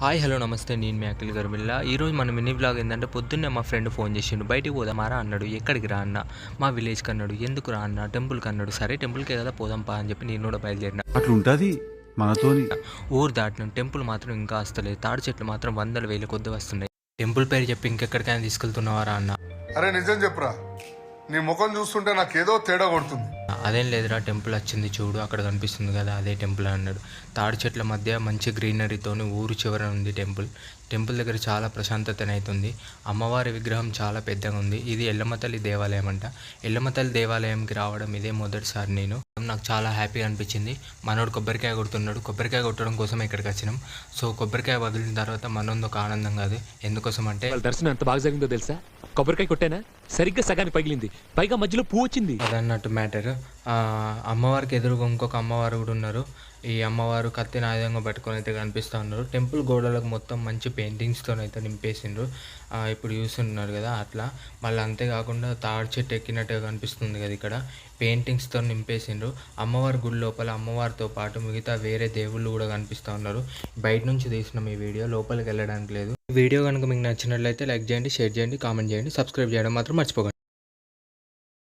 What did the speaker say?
Hi hello నమస్తే నేను మీ అఖిల్ గర్మిల్లా. ఈరోజు మన మినీ బ్లాగ్ ఏంటంటే పొద్దున్నే మా ఫ్రెండ్ ఫోన్ చేసిండు. బయటికి పోదామారా అన్నాడు. ఎక్కడికి రా అన్న? మా విలేజ్కి అన్నాడు. ఎందుకు రా అన్న? టెంపుల్కి అన్నాడు. సరే టెంపుల్కే కదా పోదాం పా అని చెప్పి నేను కూడా బయలుదేరిన. అట్లుంటది మనతోని. ఊరు దాటినాం. టెంపుల్ మాత్రం ఇంకా వస్తలేదు. తాడి చెట్లు మాత్రం వందల వేల కొద్ది వస్తున్నాయి. టెంపుల్ పేరు చెప్పి ఇంకెక్కడికైనా తీసుకెళ్తున్నావారా అన్న? అరే నిజం చెప్పురా, నీ ముఖం చూస్తుంటే నాకేదో తేడా కొడుతుంది. అదేం లేదురా, టెంపుల్ వచ్చింది చూడు, అక్కడ కనిపిస్తుంది కదా అదే టెంపుల్ అన్నాడు. తాడి చెట్ల మధ్య మంచి గ్రీనరీతోని ఊరు చివర ఉంది టెంపుల్. టెంపుల్ దగ్గర చాలా ప్రశాంతతనైతుంది. అమ్మవారి విగ్రహం చాలా పెద్దగా ఉంది. ఇది ఎల్లమ్మ తల్లి దేవాలయం అంట. ఎల్లమ్మ తల్లి దేవాలయంకి రావడం ఇదే మొదటిసారి నేను. నాకు చాలా హ్యాపీగా అనిపించింది. మనోడు కొబ్బరికాయ కొడుతున్నాడు. కొబ్బరికాయ కొట్టడం కోసం ఇక్కడికి వచ్చినాం. సో కొబ్బరికాయ వదిలిన తర్వాత మనోంది ఒక ఆనందం కాదు. ఎందుకోసం అంటే వాళ్ళ దర్శనం ఎంత బాగా జరిగిందో తెలుసా? కొబ్బరికాయ కొట్టానా, సరిగ్గా సగానికి పగిలింది, పైగా మధ్యలో పువ్వు వచ్చింది. అదన్నట్టు మ్యాటర్. అమ్మవారికి ఎదురుగా ఇంకొక అమ్మవారు కూడా ఉన్నారు. ఈ అమ్మవారు కత్తిని ఆయుధంగా పట్టుకొని అయితే కనిపిస్తూ ఉన్నారు. టెంపుల్ గోడలకు మొత్తం మంచి పెయింటింగ్స్తో అయితే నింపేసిండ్రు. ఇప్పుడు చూస్తున్నారు కదా అట్లా. మళ్ళీ అంతేకాకుండా తాడి చెట్టు ఎక్కినట్టుగా కనిపిస్తుంది కదా ఇక్కడ. పెయింటింగ్స్తో నింపేసిండ్రు. అమ్మవారి గుడి లోపల అమ్మవారితో పాటు మిగతా వేరే దేవుళ్ళు కూడా కనిపిస్తూ ఉన్నారు. బయట నుంచి తీసినాం ఈ వీడియో, లోపలికి వెళ్ళడానికి లేదు. ఈ వీడియో కనుక మీకు నచ్చినట్లయితే లైక్ చేయండి, షేర్ చేయండి, కామెంట్ చేయండి, సబ్స్క్రైబ్ చేయడం మాత్రం మర్చిపోకండి.